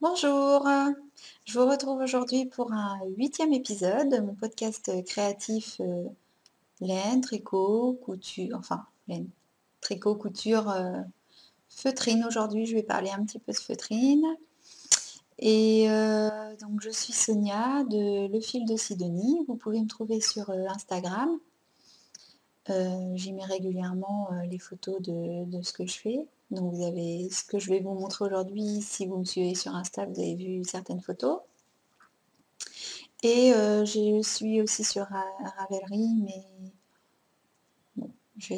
Bonjour, je vous retrouve aujourd'hui pour un 8e épisode de mon podcast créatif laine, tricot, couture, enfin laine, tricot, couture, feutrine. Aujourd'hui, je vais parler un petit peu de feutrine. Et donc je suis Sonia de Le Fil de Sidonie. Vous pouvez me trouver sur Instagram. J'y mets régulièrement les photos de ce que je fais. Donc vous avez ce que je vais vous montrer aujourd'hui. Si vous me suivez sur Insta, vous avez vu certaines photos. Et je suis aussi sur Ravelry, mais bon, je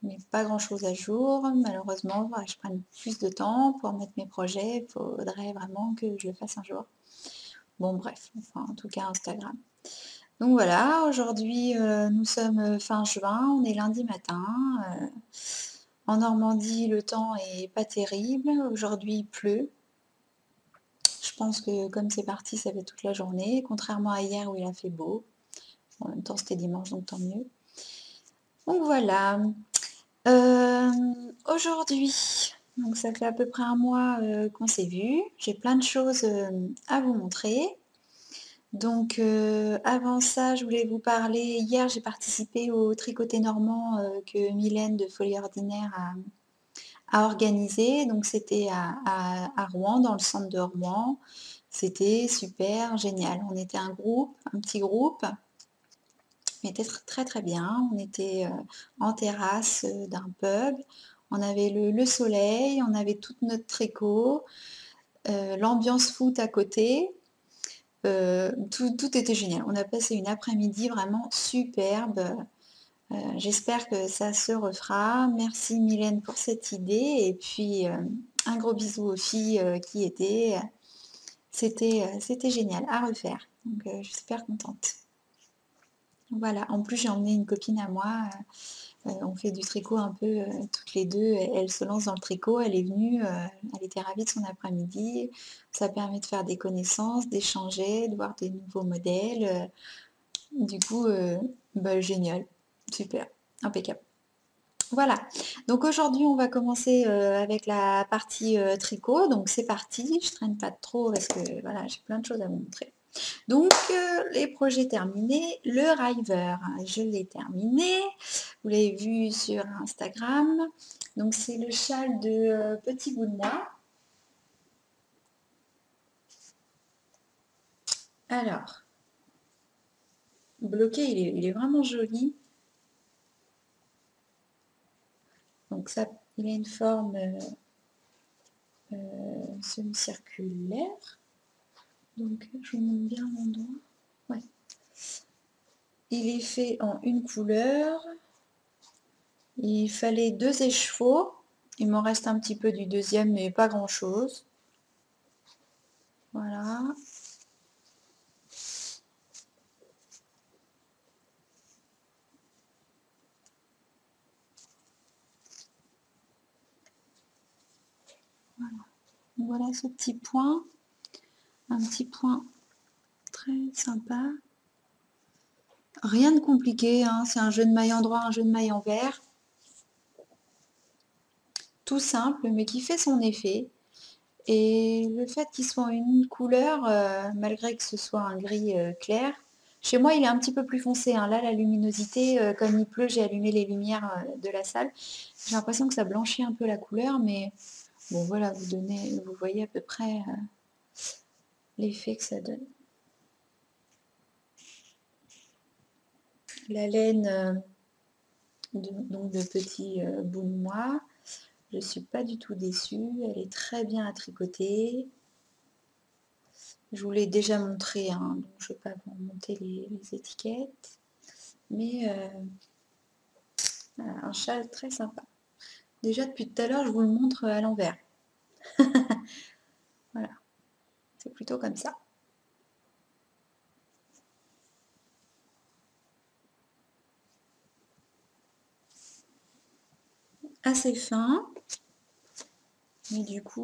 mets pas grand-chose à jour. Malheureusement, faudrait que je prenne plus de temps pour mettre mes projets. Il faudrait vraiment que je le fasse un jour. Bon bref, enfin en tout cas Instagram. Donc voilà, aujourd'hui nous sommes fin juin, on est lundi matin. En Normandie, le temps est pas terrible. Aujourd'hui, il pleut. Je pense que comme c'est parti, ça fait toute la journée, contrairement à hier où il a fait beau. En même temps, c'était dimanche, donc tant mieux. Donc voilà. Aujourd'hui, donc ça fait à peu près un mois qu'on s'est vu. J'ai plein de choses à vous montrer. Donc avant ça, je voulais vous parler. Hier, j'ai participé au tricoté normand que Mylène de Folie Ordinaire a organisé. Donc c'était à Rouen, dans le centre de Rouen. C'était super, génial. On était un groupe, un petit groupe. On était très très bien. On était en terrasse d'un pub. On avait le soleil, on avait toute notre tricot, l'ambiance foot à côté. Tout était génial. On a passé une après-midi vraiment superbe. J'espère que ça se refera. Merci Mylène pour cette idée. Et puis un gros bisou aux filles qui étaient. C'était génial à refaire. Donc je suis super contente. Voilà, en plus j'ai emmené une copine à moi, on fait du tricot un peu toutes les deux, elle se lance dans le tricot, elle est venue, elle était ravie de son après-midi, ça permet de faire des connaissances, d'échanger, de voir des nouveaux modèles, du coup, bah, génial, super, impeccable. Voilà, donc aujourd'hui on va commencer avec la partie tricot, donc c'est parti, je traîne pas trop parce que voilà, j'ai plein de choses à vous montrer. Donc, les projets terminés, le River, je l'ai terminé, vous l'avez vu sur Instagram. Donc, c'est le châle de Petit Bout de Moi. Alors, bloqué, il est vraiment joli. Donc, ça, il a une forme semi-circulaire. Donc, je vous montre bien l'endroit. Ouais. Il est fait en une couleur. Il fallait 2 écheveaux. Il m'en reste un petit peu du deuxième, mais pas grand-chose. Voilà. Voilà ce petit point. Un petit point très sympa. Rien de compliqué, hein. C'est un jeu de maille en droit, un jeu de maille en vert. Tout simple, mais qui fait son effet. Et le fait qu'il soit en une couleur, malgré que ce soit un gris clair, chez moi il est un petit peu plus foncé, hein. Là la luminosité, comme il pleut, j'ai allumé les lumières de la salle. J'ai l'impression que ça blanchit un peu la couleur, mais bon voilà, vous voyez à peu près l'effet que ça donne. La laine donc de Petit Bout de Moi, je ne suis pas du tout déçue, elle est très bien à tricoter. Je vous l'ai déjà montré, hein, donc je ne vais pas vous remonter les étiquettes. Mais voilà, un châle très sympa. Déjà depuis tout à l'heure, je vous le montre à l'envers. Voilà, c'est plutôt comme ça. Assez fin, mais du coup,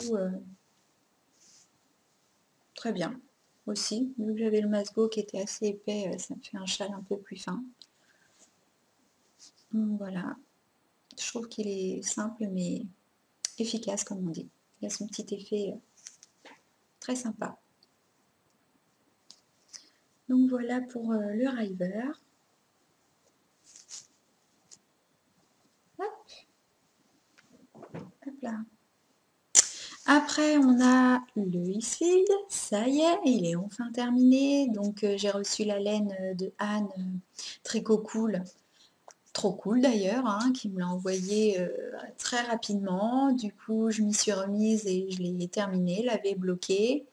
très bien aussi. Vu que j'avais le masgot qui était assez épais, ça me fait un châle un peu plus fin. Donc voilà, je trouve qu'il est simple mais efficace comme on dit. Il a son petit effet très sympa. Donc voilà pour le River. Hop, hop là. Après, on a le Eastfield, ça y est, il est enfin terminé. Donc j'ai reçu la laine de Anne, Tricot Cool, trop cool d'ailleurs, hein, qui me l'a envoyé très rapidement. Du coup, je m'y suis remise et je l'ai terminé, l'avais bloqué.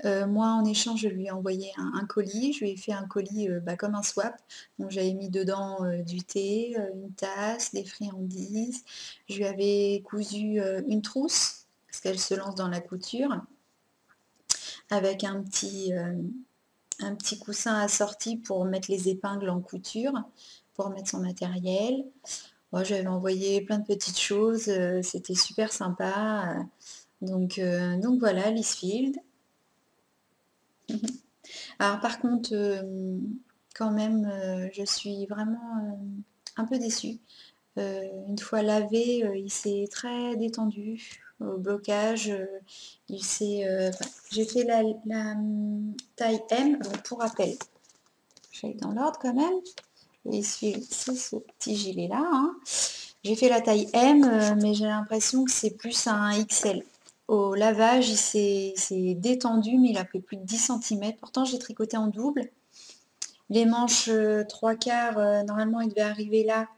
Moi, en échange, je lui ai envoyé un colis. Je lui ai fait un colis comme un swap. Donc j'avais mis dedans du thé, une tasse, des friandises. Je lui avais cousu une trousse, parce qu'elle se lance dans la couture, avec un petit coussin assorti pour mettre les épingles en couture, pour mettre son matériel. Moi, j'avais envoyé plein de petites choses, c'était super sympa. Donc voilà, l'Eastfield. Alors par contre, quand même, je suis vraiment un peu déçue. Une fois lavé, il s'est très détendu au blocage. J'ai fait la taille M, donc pour rappel, je vais dans l'ordre quand même. Et c'est ce petit gilet là, hein. J'ai fait la taille M, mais j'ai l'impression que c'est plus un XL. Au lavage, il s'est détendu, mais il a fait plus de 10 cm. Pourtant, j'ai tricoté en double. Les manches 3/4, normalement, il devait arriver là.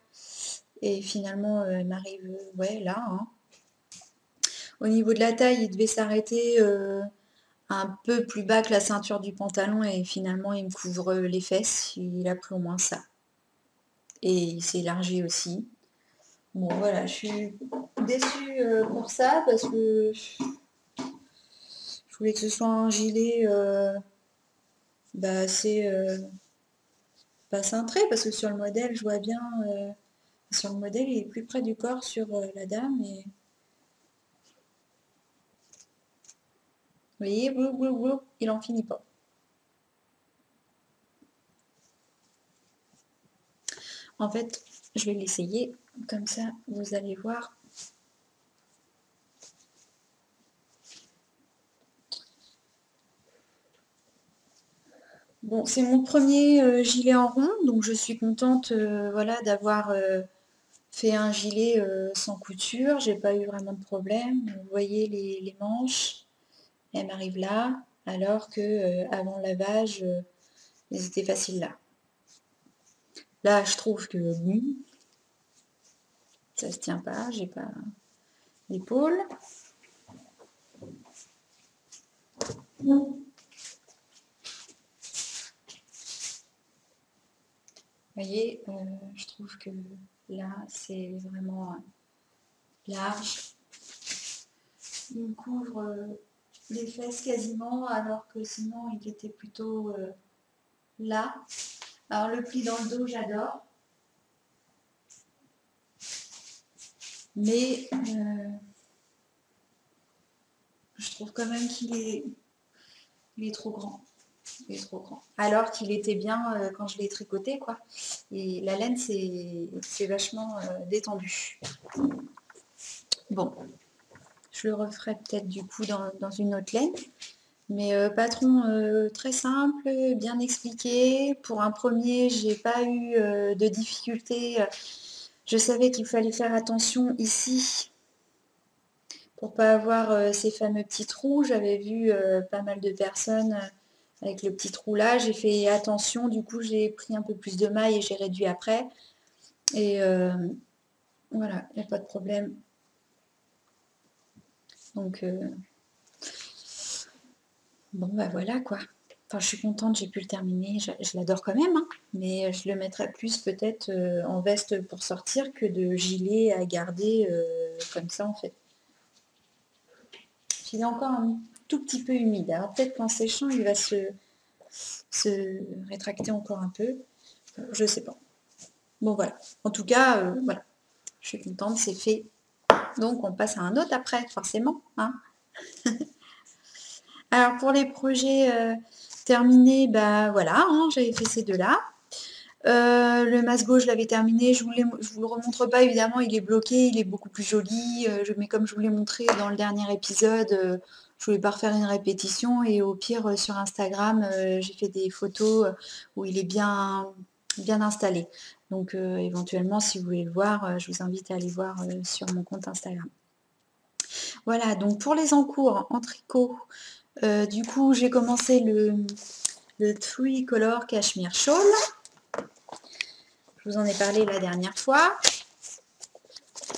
Et finalement, il m'arrive ouais, là. Hein. Au niveau de la taille, il devait s'arrêter un peu plus bas que la ceinture du pantalon. Et finalement, il me couvre les fesses. Il a pris au moins ça. Et il s'est élargi aussi. Bon, voilà, je suis déçue pour ça parce que je voulais que ce soit un gilet assez pas cintré, parce que sur le modèle, je vois bien, sur le modèle, il est plus près du corps sur la dame. Et... vous voyez, il en finit pas. En fait, je vais l'essayer, comme ça, vous allez voir. Bon, c'est mon premier gilet en rond, donc je suis contente voilà, d'avoir fait un gilet sans couture. J'ai pas eu vraiment de problème. Vous voyez les manches, elles m'arrivent là, alors que avant le lavage, elles étaient faciles là. Là, je trouve que ça se tient pas, j'ai pas d'épaule. Vous voyez, je trouve que là, c'est vraiment large. Il me couvre les fesses quasiment, alors que sinon, il était plutôt là. Alors, le pli dans le dos, j'adore. Mais je trouve quand même qu'il est trop grand. Il est trop grand. Alors qu'il était bien quand je l'ai tricoté, quoi. Et la laine, c'est vachement détendu. Bon, je le referai peut-être du coup dans une autre laine. Mais patron très simple, bien expliqué. Pour un premier, j'ai pas eu de difficulté. Je savais qu'il fallait faire attention ici pour pas avoir ces fameux petits trous. J'avais vu pas mal de personnes avec le petit trou là. J'ai fait attention, du coup j'ai pris un peu plus de mailles et j'ai réduit après. Et voilà, il n'y a pas de problème. Donc bon bah voilà quoi. Enfin, je suis contente, j'ai pu le terminer. Je l'adore quand même, hein, mais je le mettrais plus peut-être en veste pour sortir que de gilet à garder comme ça en fait. Il est encore un tout petit peu humide. Alors peut-être qu'en séchant, il va se rétracter encore un peu. Je sais pas. Bon voilà. En tout cas, voilà. Je suis contente, c'est fait. Donc on passe à un autre après, forcément. Hein. Alors pour les projets terminés, bah voilà, hein, j'avais fait ces deux-là. Le masgo, je l'avais terminé, je vous le remontre pas évidemment, il est bloqué, il est beaucoup plus joli, mais comme je vous l'ai montré dans le dernier épisode, je voulais pas refaire une répétition et au pire sur Instagram, j'ai fait des photos où il est bien installé. Donc éventuellement si vous voulez le voir, je vous invite à aller voir sur mon compte Instagram. Voilà, donc pour les encours en tricot, du coup j'ai commencé le Three Color Cashmere Shawl. Je vous en ai parlé la dernière fois.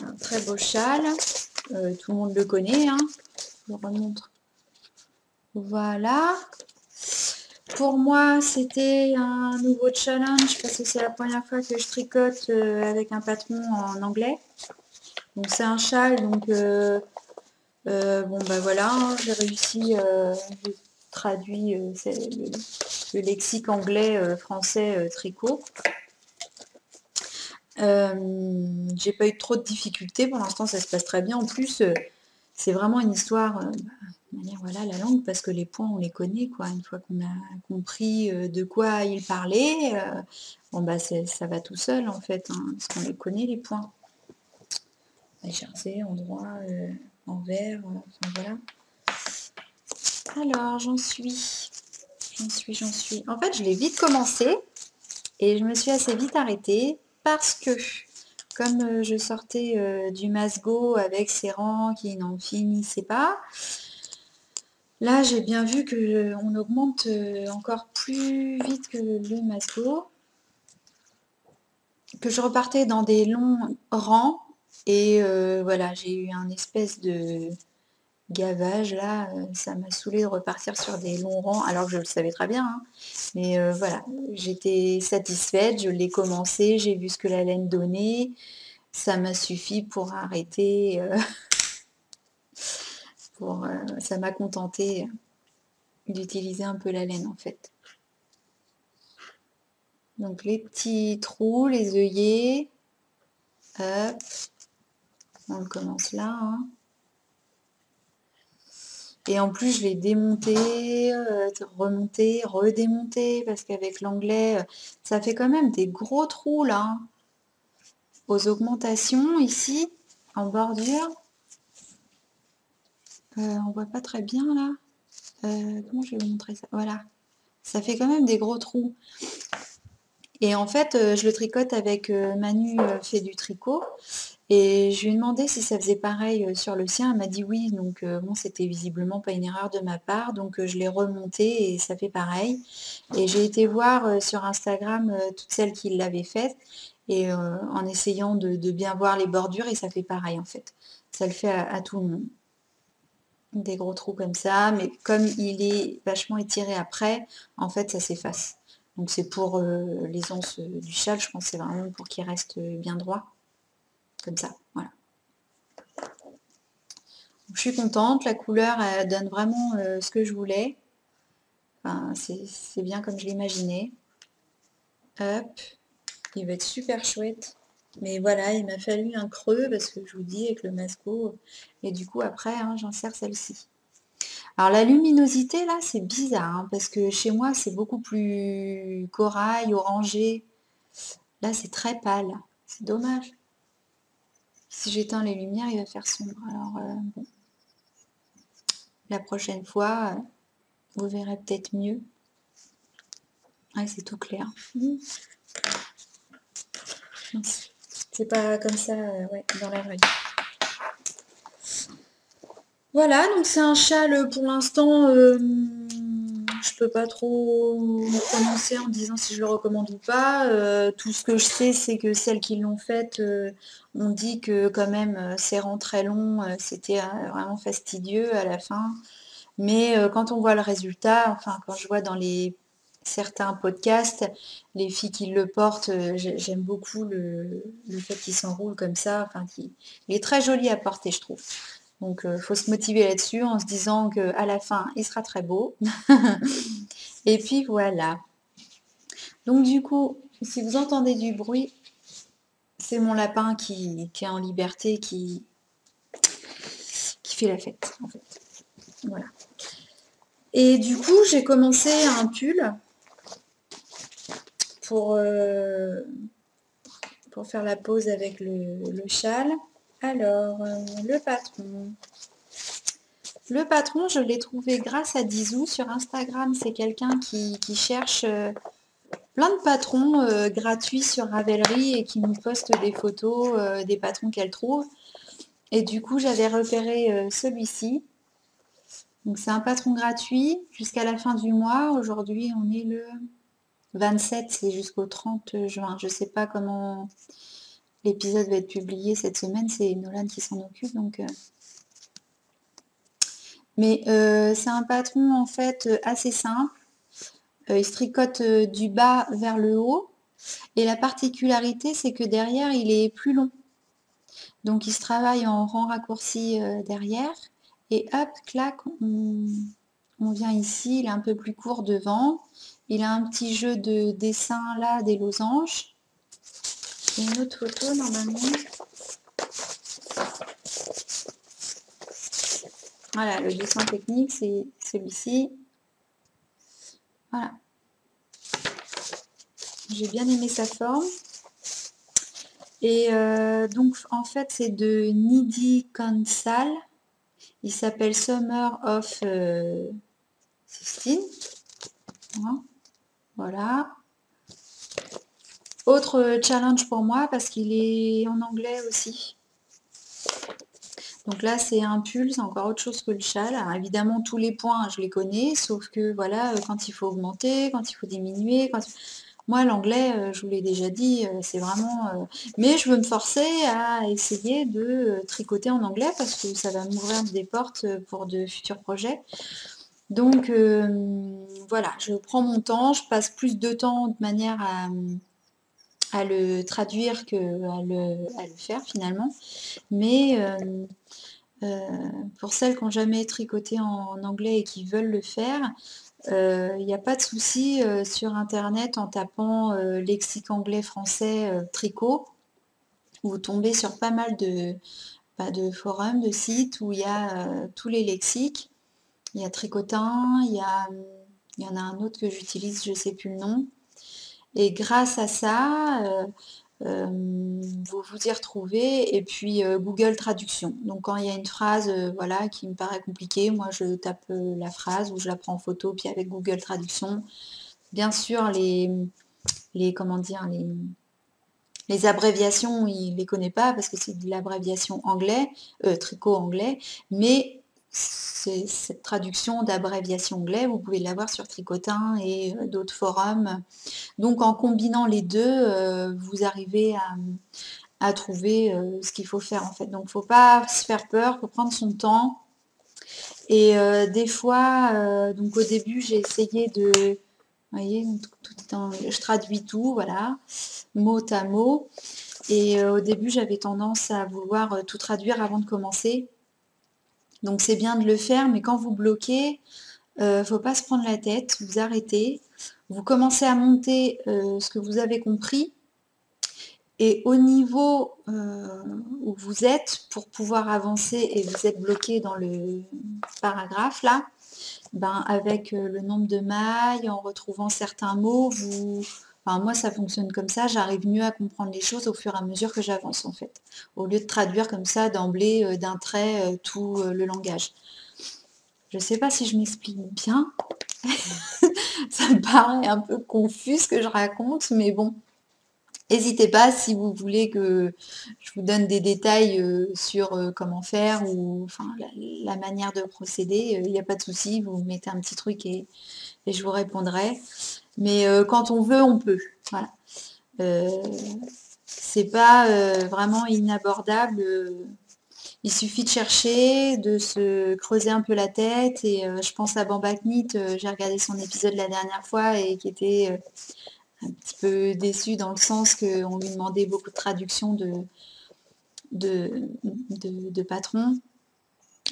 Un très beau châle. Tout le monde le connaît, hein. Je vous remontre. Voilà. Pour moi, c'était un nouveau challenge parce que c'est la première fois que je tricote avec un patron en anglais. Donc c'est un châle, donc bon bah voilà, hein, j'ai réussi, j'ai traduit le lexique anglais français tricot. J'ai pas eu trop de difficultés, pour l'instant ça se passe très bien. En plus, c'est vraiment une histoire, de manière, voilà, la langue, parce que les points on les connaît, quoi. Une fois qu'on a compris de quoi il parlait, bon bah ça va tout seul en fait, hein, parce qu'on les connaît les points. Écharpé, endroit, envers, enfin voilà. Alors j'en suis. En fait je l'ai vite commencé et je me suis assez vite arrêtée parce que comme je sortais du Masgo avec ces rangs qui n'en finissaient pas, là j'ai bien vu que on augmente encore plus vite que le Masgo, que je repartais dans des longs rangs et voilà, j'ai eu un espèce de gavage là, ça m'a saoulé de repartir sur des longs rangs alors que je le savais très bien, hein. Mais voilà, j'étais satisfaite, je l'ai commencé, j'ai vu ce que la laine donnait, ça m'a suffi pour arrêter, ça m'a contenté d'utiliser un peu la laine en fait. Donc les petits trous, les œillets, hop, on le commence là, hein. Et en plus, je l'ai démonté, remonté, redémonté, parce qu'avec l'anglais, ça fait quand même des gros trous là, hein. Aux augmentations, ici, en bordure. On voit pas très bien là. Comment je vais vous montrer ça? Voilà. Ça fait quand même des gros trous. Et en fait, je le tricote avec Manu fait du tricot. Et je lui ai demandé si ça faisait pareil sur le sien. Elle m'a dit oui, donc bon, c'était visiblement pas une erreur de ma part. Donc je l'ai remonté et ça fait pareil. Et j'ai été voir sur Instagram toutes celles qui l'avaient faite. Et en essayant de bien voir les bordures, et ça fait pareil en fait. Ça le fait à tout le monde. Des gros trous comme ça, mais comme il est vachement étiré après, en fait ça s'efface. Donc c'est pour l'aisance du châle, je pense que c'est vraiment pour qu'il reste bien droit. Comme ça, voilà. Donc, je suis contente, la couleur elle donne vraiment ce que je voulais. Enfin, c'est bien comme je l'imaginais. Hop, il va être super chouette. Mais voilà, il m'a fallu un creux parce que je vous dis avec le Masco. Et du coup après, hein, j'insère celle-ci. Alors la luminosité là, c'est bizarre, hein, parce que chez moi c'est beaucoup plus corail, orangé. Là c'est très pâle. C'est dommage. Si j'éteins les lumières, il va faire sombre. Alors bon. La prochaine fois, vous verrez peut-être mieux. Ouais, c'est tout clair. C'est pas comme ça ouais, dans la vraie vie. Voilà, donc c'est un châle pour l'instant, je peux pas trop me prononcer en disant si je le recommande ou pas. Tout ce que je sais, c'est que celles qui l'ont faite ont dit que quand même ces rangs très longs, c'était vraiment fastidieux à la fin. Mais quand on voit le résultat, enfin quand je vois dans certains podcasts, les filles qui le portent, j'aime beaucoup le fait qu'il s'enroule comme ça. Enfin, il est très joli à porter, je trouve. Donc il faut se motiver là-dessus en se disant qu'à la fin, il sera très beau. Et puis voilà. Donc du coup, si vous entendez du bruit, c'est mon lapin qui est en liberté, qui fait la fête, en fait. Voilà. Et du coup, j'ai commencé un pull pour faire la pause avec le châle. Alors, le patron. Le patron, je l'ai trouvé grâce à Dizou sur Instagram. C'est quelqu'un qui cherche plein de patrons gratuits sur Ravelry et qui nous poste des photos des patrons qu'elle trouve. Et du coup, j'avais repéré celui-ci. Donc c'est un patron gratuit jusqu'à la fin du mois. Aujourd'hui, on est le 27, c'est jusqu'au 30 juin. Je ne sais pas comment l'épisode va être publié cette semaine. C'est Nolan qui s'en occupe. Donc, mais c'est un patron en fait assez simple. Il se tricote du bas vers le haut. Et la particularité, c'est que derrière, il est plus long. Donc il se travaille en rang raccourci derrière. Et hop, clac, on vient ici, il est un peu plus court devant. Il a un petit jeu de dessin là, des losanges. Et une autre photo normalement. Voilà, le dessin technique, c'est celui-ci. Voilà. J'ai bien aimé sa forme. Et donc en fait c'est de Nidhi Kansal. Il s'appelle Summer of 16. Voilà. Autre challenge pour moi parce qu'il est en anglais aussi. Donc là c'est un pull, c'est encore autre chose que le châle. Alors évidemment tous les points je les connais, sauf que voilà, quand il faut augmenter, quand il faut diminuer, moi l'anglais, je vous l'ai déjà dit, c'est vraiment... Mais je veux me forcer à essayer de tricoter en anglais parce que ça va m'ouvrir des portes pour de futurs projets. Donc voilà, je prends mon temps, je passe plus de temps de manière à le traduire que à le faire finalement. Mais pour celles qui n'ont jamais tricoté en anglais et qui veulent le faire, il n'y a pas de souci sur internet en tapant lexique anglais-français tricot. Vous tombez sur pas mal de forums, de sites où il y a tous les lexiques. Il y a Tricotin, il y en a un autre que j'utilise, je ne sais plus le nom. Et grâce à ça, vous vous y retrouvez. Et puis Google Traduction. Donc quand il y a une phrase voilà, qui me paraît compliquée, moi je tape la phrase ou je la prends en photo, puis avec Google Traduction. Bien sûr, comment dire, les abréviations, il ne les connaît pas parce que c'est de l'abréviation anglais, tricot anglais, mais cette traduction d'abréviation anglais, vous pouvez l'avoir sur Tricotin et d'autres forums. Donc en combinant les deux, vous arrivez à trouver ce qu'il faut faire en fait. Donc il ne faut pas se faire peur, il faut prendre son temps. Et des fois, donc au début, j'ai essayé de... Vous voyez, tout est je traduis tout, voilà, mot à mot. Et au début, j'avais tendance à vouloir tout traduire avant de commencer. Donc c'est bien de le faire, mais quand vous bloquez, faut pas se prendre la tête, vous arrêtez, vous commencez à monter ce que vous avez compris, et au niveau où vous êtes, pour pouvoir avancer et vous êtes bloqué dans le paragraphe là, ben, avec le nombre de mailles, en retrouvant certains mots, enfin, moi ça fonctionne comme ça, j'arrive mieux à comprendre les choses au fur et à mesure que j'avance en fait, au lieu de traduire comme ça d'emblée d'un trait tout le langage. Je ne sais pas si je m'explique bien, ça me paraît un peu confus ce que je raconte, mais bon, n'hésitez pas si vous voulez que je vous donne des détails sur comment faire ou enfin, la manière de procéder, il n'y a pas de souci, vous mettez un petit truc et je vous répondrai. Mais quand on veut, on peut. Voilà. C'est pas vraiment inabordable. Il suffit de chercher, de se creuser un peu la tête. Et je pense à Bambaknit, j'ai regardé son épisode la dernière fois et qui était un petit peu déçu dans le sens qu'on lui demandait beaucoup de traductions de patrons.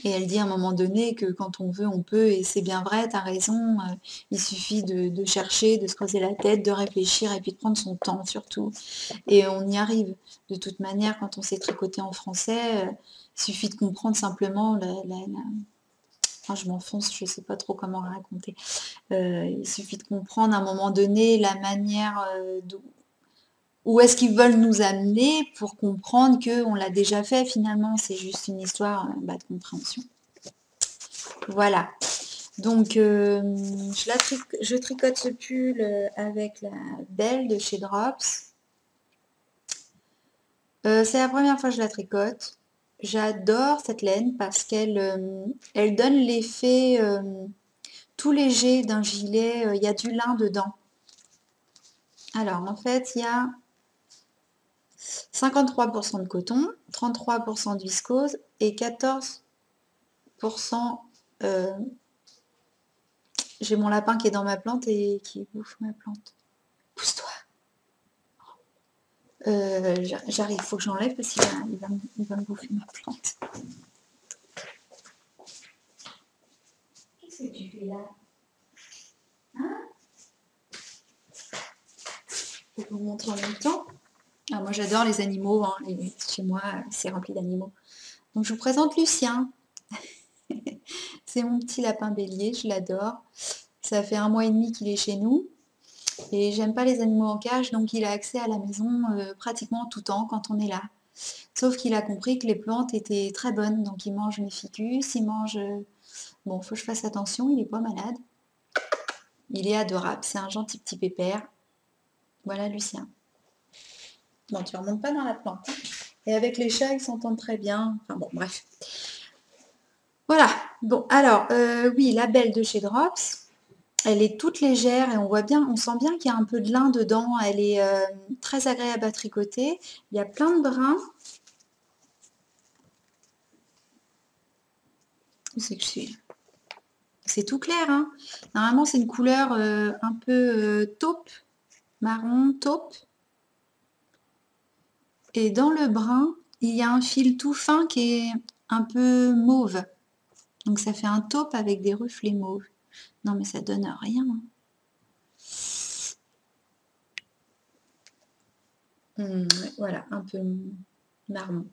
Et elle dit à un moment donné que quand on veut, on peut, et c'est bien vrai, tu as raison, il suffit de chercher, de se creuser la tête, de réfléchir et puis de prendre son temps surtout. Et on y arrive. De toute manière, quand on sait tricoter en français, il suffit de comprendre simplement Enfin, je m'enfonce, je ne sais pas trop comment raconter. Il suffit de comprendre à un moment donné la manière où est-ce qu'ils veulent nous amener pour comprendre qu'on l'a déjà fait finalement. C'est juste une histoire de compréhension. Voilà. Donc, je tricote ce pull avec la Belle de chez Drops. C'est la première fois que je la tricote. J'adore cette laine parce qu'elle donne l'effet tout léger d'un gilet. Il y a du lin dedans. Alors, en fait, il y a 53% de coton, 33% de viscose et 14%... j'ai mon lapin qui est dans ma plante et qui bouffe ma plante. Pousse-toi. J'arrive, il faut que j'enlève parce qu'il va me bouffer ma plante. Qu'est-ce que tu fais là? Hein? Je vais vous montrer en même temps. Ah, moi j'adore les animaux, hein, et chez moi c'est rempli d'animaux. Donc je vous présente Lucien. C'est mon petit lapin bélier, je l'adore. Ça fait 1 mois et demi qu'il est chez nous. Et j'aime pas les animaux en cage, donc il a accès à la maison pratiquement tout le temps quand on est là. Sauf qu'il a compris que les plantes étaient très bonnes, donc il mange mes ficus, il mange... Bon, faut que je fasse attention, il n'est pas malade. Il est adorable, c'est un gentil petit pépère. Voilà Lucien. Bon, tu remontes pas dans la plante. Hein. Et avec les chats, ils s'entendent très bien. Enfin bon, bref. Voilà. Bon, alors, oui, la Belle de chez Drops. Elle est toute légère et on voit bien, on sent bien qu'il y a un peu de lin dedans. Elle est très agréable à tricoter. Il y a plein de brins. Où c'est que je suis? C'est tout clair, hein. Normalement, c'est une couleur un peu taupe, marron, taupe. Et dans le brun, il y a un fil tout fin qui est un peu mauve. Donc ça fait un taupe avec des reflets mauves. Non mais ça donne rien. Voilà, un peu marron.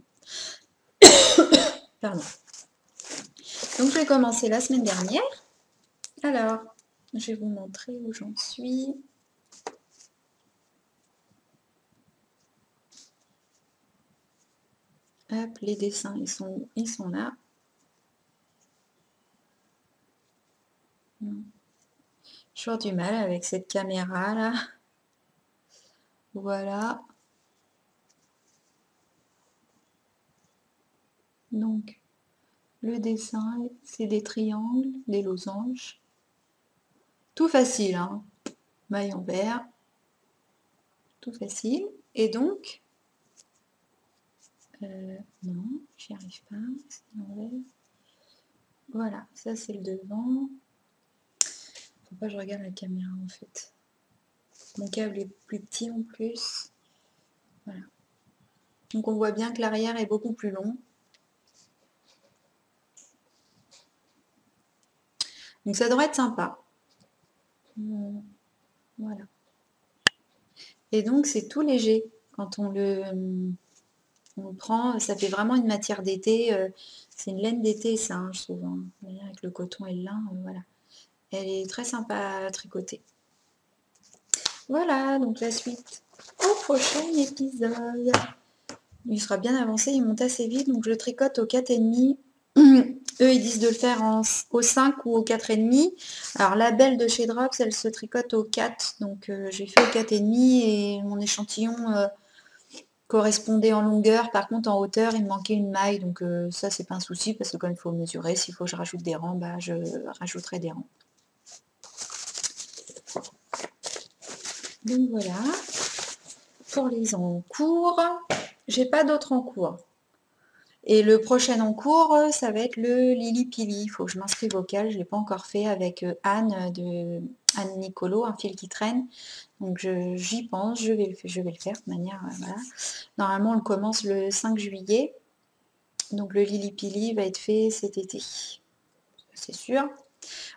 Pardon. Donc je vais commencer la semaine dernière. Alors, je vais vous montrer où j'en suis. Hop, les dessins, ils sont là. Toujours du mal avec cette caméra là. Voilà. Donc, le dessin, c'est des triangles, des losanges. Tout facile, hein. Maillon vert. Tout facile. Et donc, non, j'y arrive pas. Voilà, ça c'est le devant. Faut pas que je regarde la caméra en fait. Mon câble est plus petit en plus. Voilà. Donc on voit bien que l'arrière est beaucoup plus long. Donc ça devrait être sympa. Voilà. Et donc c'est tout léger. Quand on le prend, ça fait vraiment une matière d'été. C'est une laine d'été ça, hein, je trouve. Hein. Avec le coton et le lin, voilà. Elle est très sympa à tricoter. Voilà, donc la suite au prochain épisode. Il sera bien avancé, il monte assez vite, donc je le tricote au 4,5. Eux, ils disent de le faire au 5 ou au 4,5. Alors la Belle de chez Drops, elle se tricote au 4, donc j'ai fait au 4,5 et mon échantillon correspondait en longueur. Par contre, en hauteur, il me manquait une maille, donc ça, c'est pas un souci, parce que quand il faut mesurer, s'il faut que je rajoute des rangs, bah, je rajouterai des rangs. Donc voilà, pour les en cours, j'ai pas d'autres en cours. Et le prochain en cours, ça va être le Lili Pili. Il faut que je m'inscrive au cal, je ne l'ai pas encore fait avec Anne de Anne Nicolo, un fil qui traîne. Donc j'y pense, je vais le faire de manière. Voilà. Normalement, on le commence le 5 juillet. Donc le Lili Pili va être fait cet été. C'est sûr.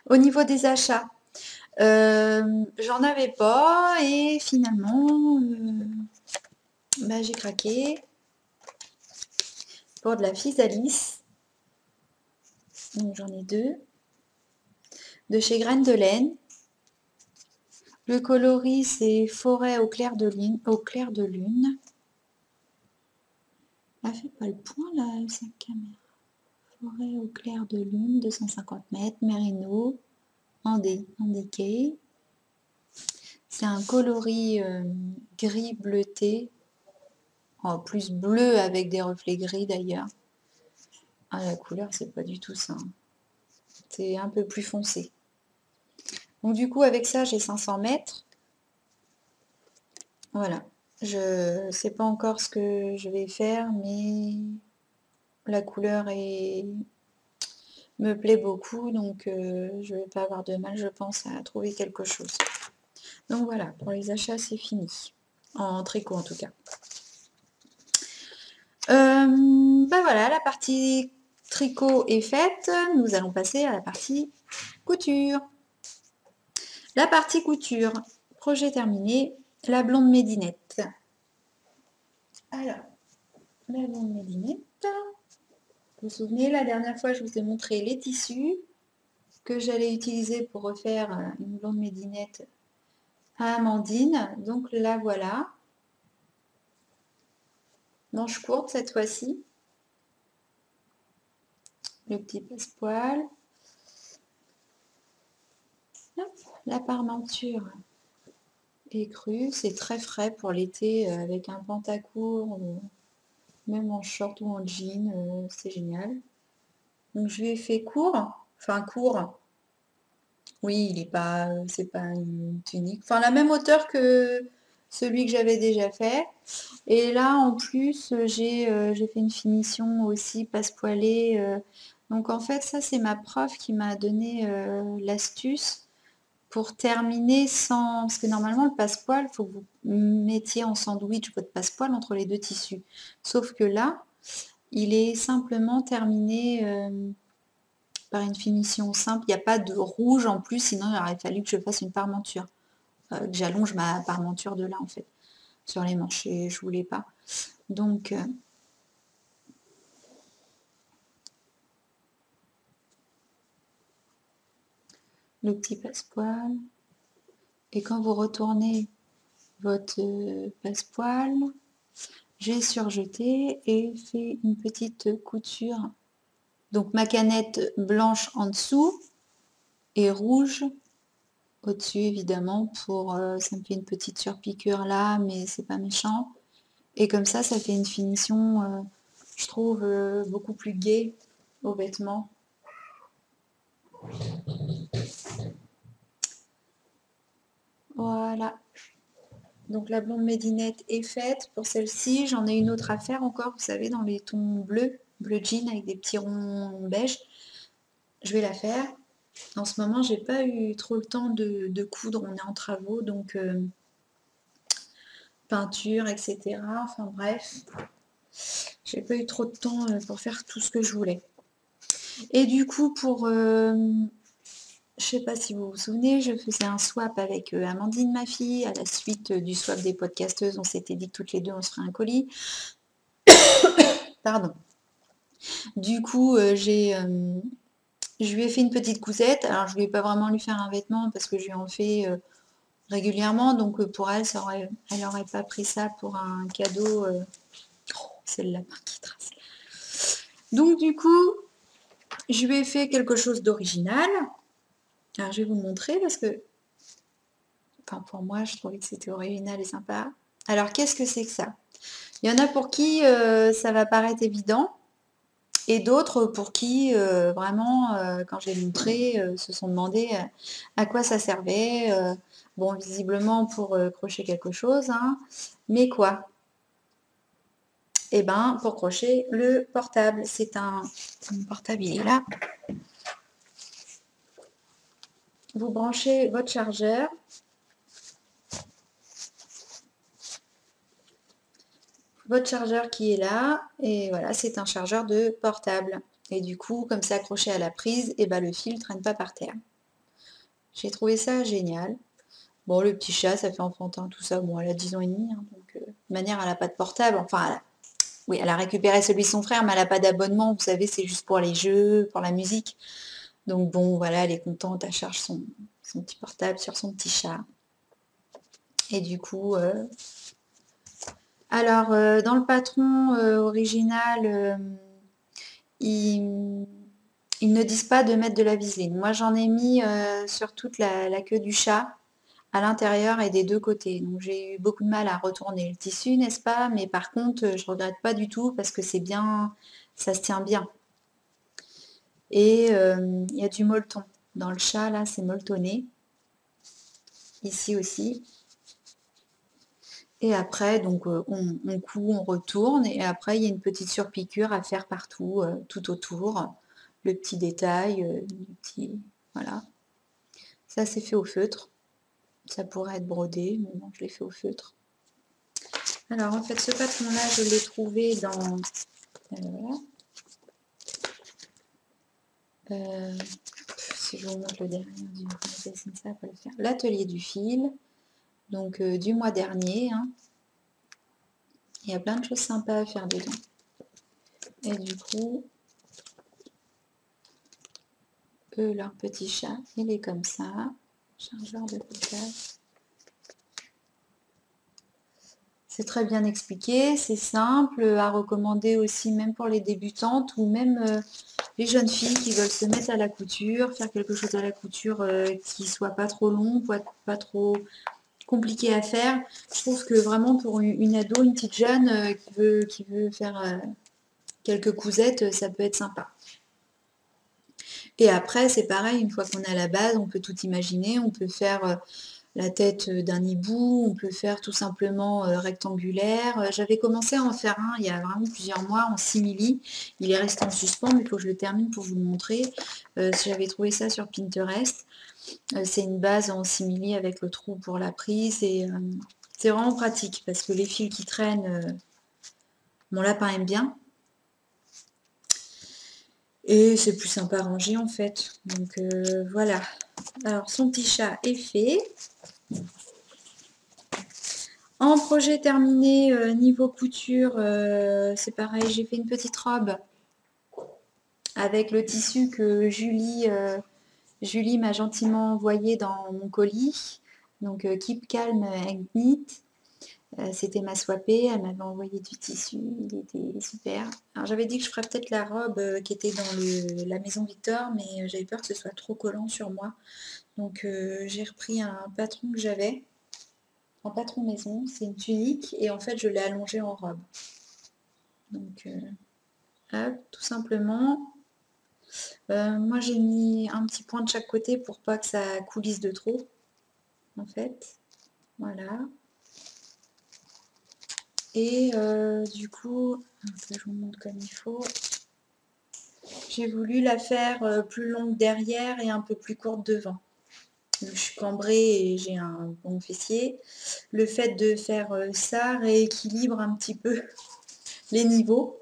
Au niveau des achats, j'en avais pas et finalement bah, j'ai craqué pour de la physalis. Donc j'en ai 2. De chez Graines de Laine. Le coloris c'est Forêt au clair de lune. Elle fait pas le point là, sa caméra. Forêt au clair de lune, 250 mètres, Mérino, indiqué. C'est un coloris gris bleuté, en plus bleu avec des reflets gris d'ailleurs. Ah, la couleur, c'est pas du tout ça. C'est un peu plus foncé. Donc du coup, avec ça, j'ai 500 mètres. Voilà. Je ne sais pas encore ce que je vais faire, mais la couleur me plaît beaucoup, donc je ne vais pas avoir de mal, je pense, à trouver quelque chose. Donc voilà, pour les achats, c'est fini. En tricot, en tout cas. Ben voilà, la partie tricot est faite. Nous allons passer à la partie couture. La partie couture, projet terminé, la blonde médinette. Alors, la blonde médinette. Vous vous souvenez, la dernière fois, je vous ai montré les tissus que j'allais utiliser pour refaire une blonde médinette à Amandine. Donc là, voilà. Manche courte cette fois-ci. Le petit passepoil. La parmenture est crue. C'est très frais pour l'été avec un pantacourt, même en short ou en jean. C'est génial. Donc je lui ai fait court. Enfin court. Oui, il est pas, c'est pas une tunique. Enfin la même hauteur que celui que j'avais déjà fait. Et là en plus j'ai fait une finition aussi passepoilée. Donc en fait ça c'est ma prof qui m'a donné l'astuce pour terminer sans... Parce que normalement le passepoil, il faut que vous mettiez en sandwich votre passepoil entre les deux tissus. Sauf que là, il est simplement terminé par une finition simple. Il n'y a pas de rouge en plus, sinon il aurait fallu que je fasse une parmenture. Que j'allonge ma parmenture de là en fait, sur les manches. Et je voulais pas. Donc... le petit passepoil. Et quand vous retournez votre passepoil, j'ai surjeté et fait une petite couture. Donc ma canette blanche en dessous et rouge au-dessus évidemment pour ça me fait une petite surpiqûre là, mais c'est pas méchant. Et comme ça fait une finition, je trouve, beaucoup plus gaie aux vêtements. Voilà. Donc la blonde médinette est faite. Pour celle-ci, j'en ai une autre à faire encore, vous savez, dans les tons bleus, bleu jean avec des petits ronds beige. Je vais la faire. En ce moment, j'ai pas eu trop le temps de coudre, on est en travaux, donc peinture, etc. Enfin bref, j'ai pas eu trop de temps pour faire tout ce que je voulais. Et du coup, pour... je sais pas si vous vous souvenez, je faisais un swap avec Amandine, ma fille, à la suite du swap des podcasteuses, on s'était dit que toutes les deux on se ferait un colis. Pardon. Du coup, je lui ai fait une petite cousette. Alors, je ne vais pas vraiment lui faire un vêtement parce que je lui en fais régulièrement. Donc, pour elle, elle n'aurait pas pris ça pour un cadeau. Oh, c'est le lapin qui trace. Donc, du coup, je lui ai fait quelque chose d'original. Alors, je vais vous le montrer parce que, enfin, pour moi, je trouvais que c'était original et sympa. Alors, qu'est-ce que c'est que ça? Il y en a pour qui ça va paraître évident. Et d'autres pour qui, vraiment, quand j'ai montré, se sont demandé à quoi ça servait. Bon, visiblement pour crocher quelque chose, hein, mais quoi? Eh ben, pour crocher le portable. C'est un portable, il est là. Vous branchez votre chargeur. Votre chargeur qui est là, et voilà, c'est un chargeur de portable. Et du coup, comme c'est accroché à la prise, et ben, le fil ne traîne pas par terre. J'ai trouvé ça génial. Bon, le petit chat, ça fait enfantin, tout ça. Bon, elle a 10 ans et demi, hein, donc de manière, elle n'a pas de portable. Enfin, oui, elle a récupéré celui de son frère, mais elle n'a pas d'abonnement. Vous savez, c'est juste pour les jeux, pour la musique. Donc bon, voilà, elle est contente, elle charge son petit portable sur son petit chat. Et du coup, alors, dans le patron original, ils ne disent pas de mettre de la viseline. Moi, j'en ai mis sur toute la queue du chat, à l'intérieur et des deux côtés. Donc j'ai eu beaucoup de mal à retourner le tissu, n'est-ce pas? Mais par contre, je regrette pas du tout parce que c'est bien, ça se tient bien. Et il y a du molleton. Dans le chat, là, c'est molletonné. Ici aussi. Et après, donc on coud, on retourne, et après il y a une petite surpiqûre à faire partout, tout autour. Le petit détail, voilà. Ça c'est fait au feutre. Ça pourrait être brodé, mais non, je l'ai fait au feutre. Alors en fait, ce patron-là, je l'ai trouvé dans... voilà. Si je vous montre le derrière du magazine, ça va pas le faire. L'atelier du fil, donc du mois dernier. Hein. Il y a plein de choses sympas à faire dedans. Et du coup, eux, leur petit chat, il est comme ça. Chargeur de portable. C'est très bien expliqué, c'est simple, à recommander aussi même pour les débutantes ou même les jeunes filles qui veulent se mettre à la couture, faire quelque chose à la couture qui soit pas trop long, pas trop compliqué à faire. Je trouve que vraiment pour une ado, une petite jeune qui veut faire quelques cousettes, ça peut être sympa. Et après, c'est pareil, une fois qu'on a la base, on peut tout imaginer, on peut faire la tête d'un hibou, on peut faire tout simplement rectangulaire. J'avais commencé à en faire un il y a vraiment plusieurs mois en simili. Il est resté en suspens, mais il faut que je le termine pour vous le montrer. J'avais trouvé ça sur Pinterest. C'est une base en simili avec le trou pour la prise et c'est vraiment pratique parce que les fils qui traînent, mon lapin aime bien. Et c'est plus sympa à ranger en fait. Donc voilà. Alors son petit chat est fait. En projet terminé, niveau couture, c'est pareil, j'ai fait une petite robe avec le tissu que Julie m'a gentiment envoyé dans mon colis. Donc Keep Calm and Knit. C'était ma swappée, elle m'avait envoyé du tissu, il était super. Alors j'avais dit que je ferais peut-être la robe qui était dans la maison Victor, mais j'avais peur que ce soit trop collant sur moi. Donc j'ai repris un patron que j'avais, en patron maison, c'est une tunique, et en fait je l'ai allongée en robe. Donc hop, tout simplement. Moi j'ai mis un petit point de chaque côté pour pas que ça coulisse de trop, en fait. Voilà. Et du coup, je vous montre comme il faut. J'ai voulu la faire plus longue derrière et un peu plus courte devant. Je suis cambrée et j'ai un bon fessier. Le fait de faire ça rééquilibre un petit peu les niveaux.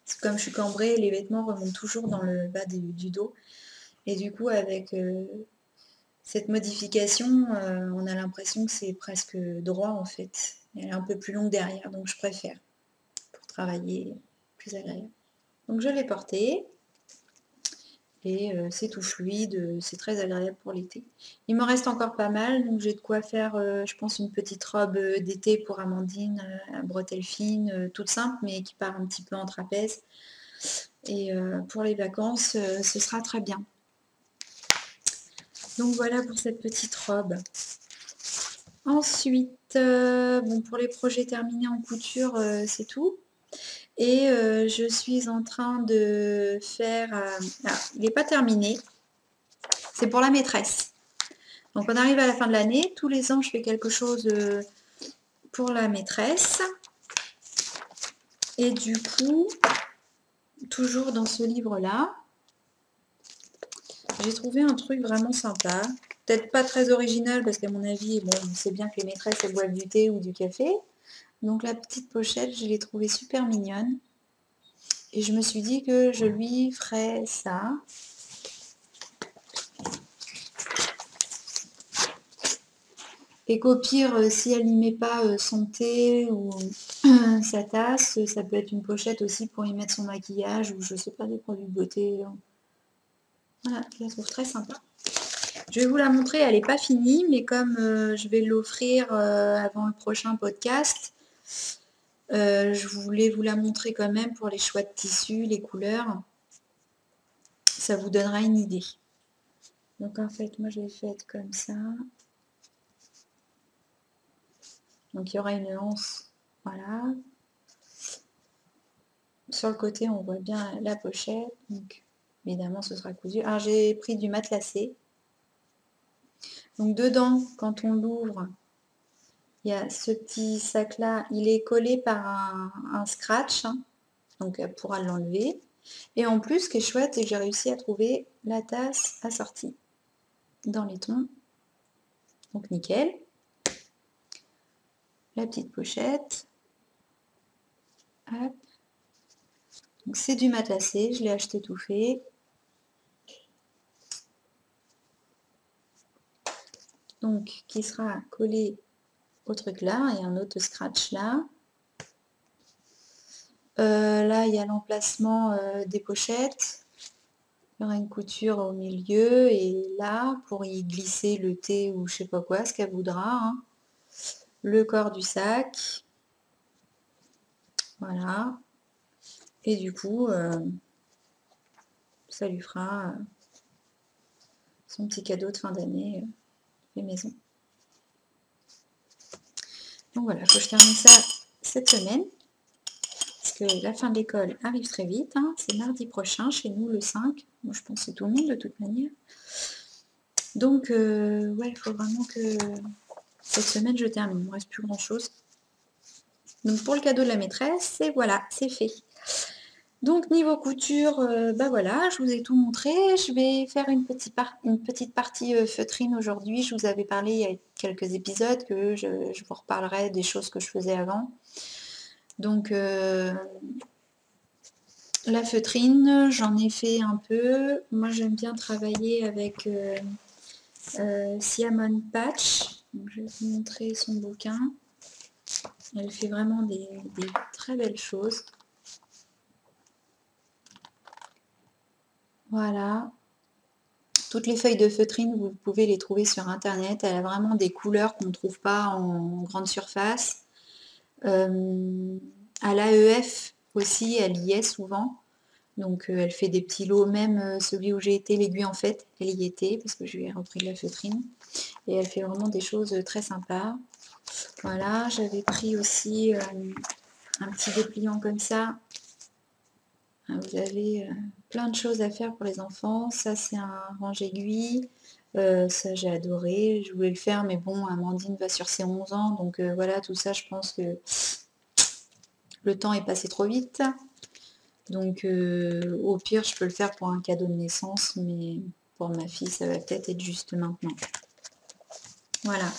Parce que comme je suis cambrée, les vêtements remontent toujours dans le bas du dos. Et du coup, avec cette modification, on a l'impression que c'est presque droit en fait. Elle est un peu plus longue derrière, donc je préfère pour travailler plus agréable. Donc je l'ai porté et c'est tout fluide, c'est très agréable pour l'été. Il me reste encore pas mal, donc j'ai de quoi faire, je pense, une petite robe d'été pour Amandine, à bretelles fines, toute simple, mais qui part un petit peu en trapèze. Et pour les vacances, ce sera très bien. Donc voilà pour cette petite robe. Ensuite, bon, pour les projets terminés en couture, c'est tout. Et je suis en train de faire... il n'est pas terminé. C'est pour la maîtresse. Donc on arrive à la fin de l'année. Tous les ans, je fais quelque chose pour la maîtresse. Et du coup, toujours dans ce livre-là, j'ai trouvé un truc vraiment sympa. Peut-être pas très original parce qu'à mon avis, bon, on sait bien que les maîtresses, elles boivent du thé ou du café. Donc la petite pochette, je l'ai trouvée super mignonne. Et je me suis dit que je lui ferais ça. Et qu'au pire, si elle n'y met pas son thé ou sa tasse, ça peut être une pochette aussi pour y mettre son maquillage ou je sais pas, des produits de beauté. Voilà, je la trouve très sympa. Je vais vous la montrer, elle n'est pas finie, mais comme je vais l'offrir avant le prochain podcast, Je voulais vous la montrer quand même pour les choix de tissus, les couleurs. Ça vous donnera une idée. Donc en fait, moi je l'ai faite comme ça. Donc il y aura une anse, voilà. Sur le côté, on voit bien la pochette. Donc évidemment, ce sera cousu. Alors j'ai pris du matelassé. Donc dedans, quand on l'ouvre, il y a ce petit sac-là. Il est collé par un scratch. Hein, donc elle pourra l'enlever. Et en plus, ce qui est chouette, c'est que j'ai réussi à trouver la tasse assortie dans les tons. Donc nickel. La petite pochette. Hop. Donc c'est du matelassé, je l'ai acheté tout fait. Donc qui sera collé au truc là, et un autre scratch là. Là, il y a l'emplacement des pochettes. Il y aura une couture au milieu et là, pour y glisser le thé ou je sais pas quoi, ce qu'elle voudra. Hein. Le corps du sac. Voilà. Et du coup, ça lui fera son petit cadeau de fin d'année fait maison. Donc voilà, il faut que je termine ça cette semaine. Parce que la fin de l'école arrive très vite. Hein. C'est mardi prochain, chez nous, le 5. Moi, je pense que c'est tout le monde de toute manière. Donc, ouais, il faut vraiment que cette semaine, je termine. Il ne me reste plus grand-chose. Donc, pour le cadeau de la maîtresse, et voilà, c'est fait. Donc, niveau couture, bah voilà, je vous ai tout montré. Je vais faire une petite partie feutrine aujourd'hui. Je vous avais parlé il y a quelques épisodes que je vous reparlerai des choses que je faisais avant. Donc, la feutrine, j'en ai fait un peu. Moi, j'aime bien travailler avec Siamon Patch. Donc, je vais vous montrer son bouquin. Elle fait vraiment des très belles choses. Voilà. Toutes les feuilles de feutrine, vous pouvez les trouver sur Internet. Elle a vraiment des couleurs qu'on ne trouve pas en grande surface. À l'AEF aussi, elle y est souvent. Donc elle fait des petits lots, même celui où j'ai été, l'aiguille en fait, elle y était, parce que je lui ai repris de la feutrine. Et elle fait vraiment des choses très sympas. Voilà, j'avais pris aussi un petit dépliant comme ça. Vous avez plein de choses à faire pour les enfants. Ça, c'est un range-aiguille. Ça, j'ai adoré. Je voulais le faire, mais bon, Amandine va sur ses 11 ans. Donc voilà, tout ça, je pense que le temps est passé trop vite. Donc au pire, je peux le faire pour un cadeau de naissance, mais pour ma fille, ça va peut-être être juste maintenant. Voilà.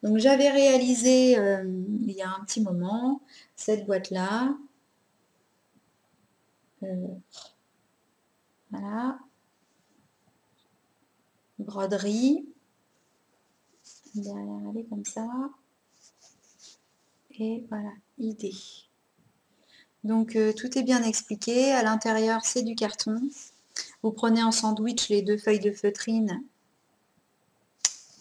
Donc j'avais réalisé il y a un petit moment cette boîte-là. Voilà. Broderie. Derrière, elle est comme ça. Et voilà, idée. Donc tout est bien expliqué. À l'intérieur, c'est du carton. Vous prenez en sandwich les 2 feuilles de feutrine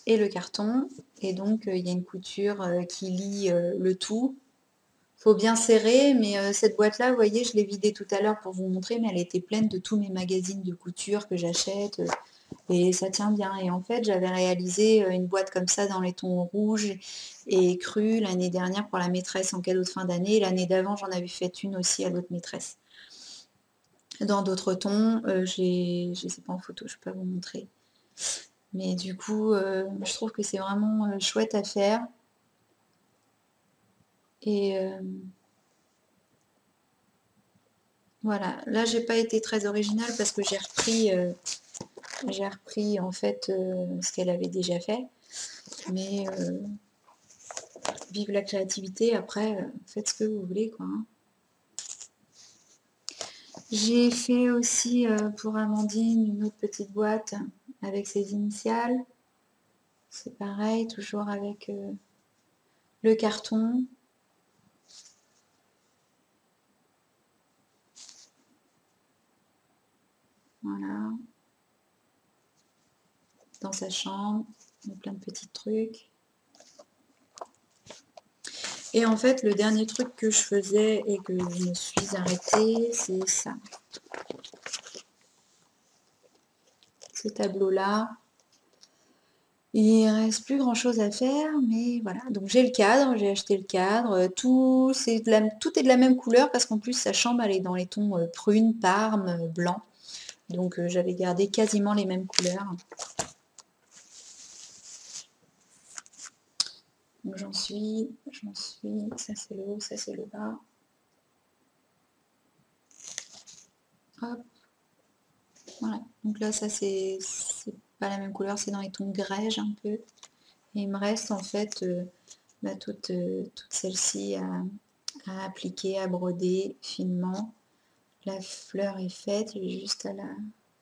et le carton. Et donc il y a une couture qui lie le tout. Faut bien serrer, mais cette boîte-là, vous voyez, je l'ai vidée tout à l'heure pour vous montrer, mais elle était pleine de tous mes magazines de couture que j'achète. Et ça tient bien. Et en fait, j'avais réalisé une boîte comme ça dans les tons rouges et crus l'année dernière pour la maîtresse en cadeau de fin d'année. L'année d'avant, j'en avais fait une aussi à l'autre maîtresse. Dans d'autres tons, je ne sais pas en photo, je peux pas vous montrer. Mais du coup, je trouve que c'est vraiment chouette à faire. Et voilà, là j'ai pas été très originale parce que j'ai repris en fait ce qu'elle avait déjà fait. Mais vive la créativité, après faites ce que vous voulez quoi. Hein. J'ai fait aussi pour Amandine une autre petite boîte avec ses initiales. C'est pareil, toujours avec le carton. Voilà. Dans sa chambre, il y a plein de petits trucs. Et en fait, le dernier truc que je faisais et que je me suis arrêtée, c'est ça. Ce tableau-là. Il reste plus grand chose à faire, mais voilà. Donc j'ai le cadre, j'ai acheté le cadre. Tout est de la même couleur parce qu'en plus sa chambre elle est dans les tons prune, parme, blanc. Donc j'avais gardé quasiment les mêmes couleurs. Donc j'en suis, ça c'est le haut, ça c'est le bas. Hop. Voilà. Donc là ça c'est pas la même couleur, c'est dans les tons grège un peu. Et il me reste en fait toute celle-ci à appliquer, à broder finement. La fleur est faite, il est juste à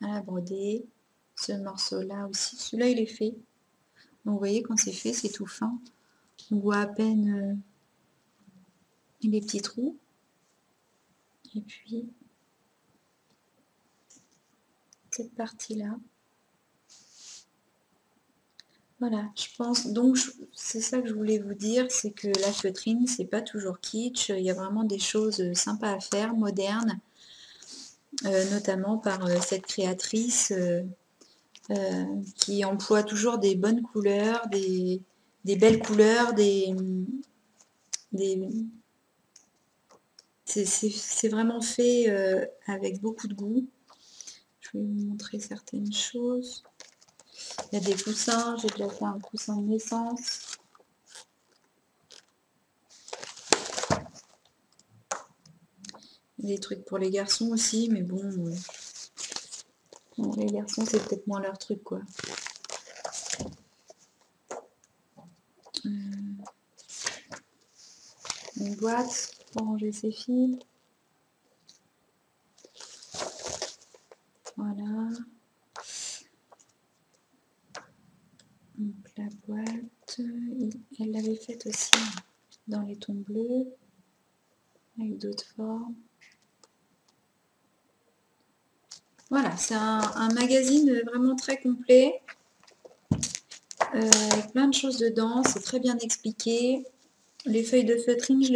la broder. Ce morceau-là aussi, celui-là il est fait. Donc vous voyez, quand c'est fait, c'est tout fin. On voit à peine les petits trous. Et puis, cette partie-là. Voilà, je pense, donc c'est ça que je voulais vous dire, c'est que la feutrine, c'est pas toujours kitsch, il y a vraiment des choses sympas à faire, modernes, notamment par cette créatrice qui emploie toujours des bonnes couleurs, des belles couleurs, c'est vraiment fait avec beaucoup de goût. Je vais vous montrer certaines choses. Il y a des coussins, j'ai déjà fait un coussin de naissance. Des trucs pour les garçons aussi, mais bon, les garçons c'est peut-être moins leur truc quoi. Une boîte pour ranger ses fils. Voilà. Donc la boîte, elle l'avait faite aussi dans les tons bleus, avec d'autres formes. Voilà, c'est un magazine vraiment très complet, avec plein de choses dedans, c'est très bien expliqué. Les feuilles de feutrine, je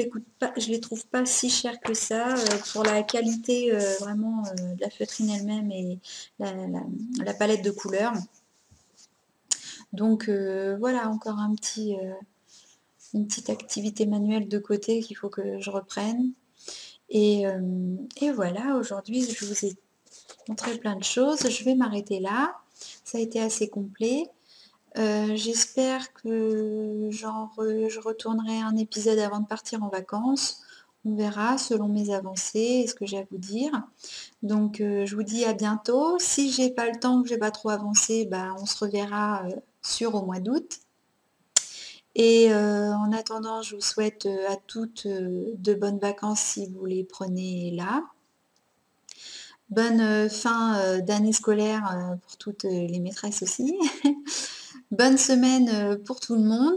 les trouve pas si chères que ça, pour la qualité vraiment de la feutrine elle-même et la palette de couleurs. Donc voilà, encore une petite activité manuelle de côté qu'il faut que je reprenne. Et voilà, aujourd'hui je vous ai montré plein de choses. Je vais m'arrêter là. Ça a été assez complet. J'espère que je retournerai un épisode avant de partir en vacances. On verra selon mes avancées et ce que j'ai à vous dire. Donc je vous dis à bientôt. Si j'ai pas le temps, que j'ai pas trop avancé, bah, on se reverra au mois d'août. Et en attendant, je vous souhaite à toutes de bonnes vacances si vous les prenez là. Bonne fin d'année scolaire pour toutes les maîtresses aussi. Bonne semaine pour tout le monde.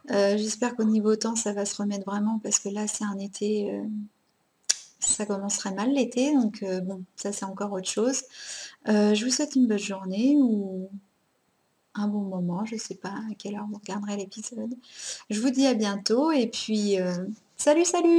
J'espère qu'au niveau temps, ça va se remettre vraiment parce que là, c'est un été, ça commencerait mal l'été, donc bon, ça c'est encore autre chose. Je vous souhaite une bonne journée ou un bon moment, je ne sais pas à quelle heure vous regarderez l'épisode. Je vous dis à bientôt et puis salut salut!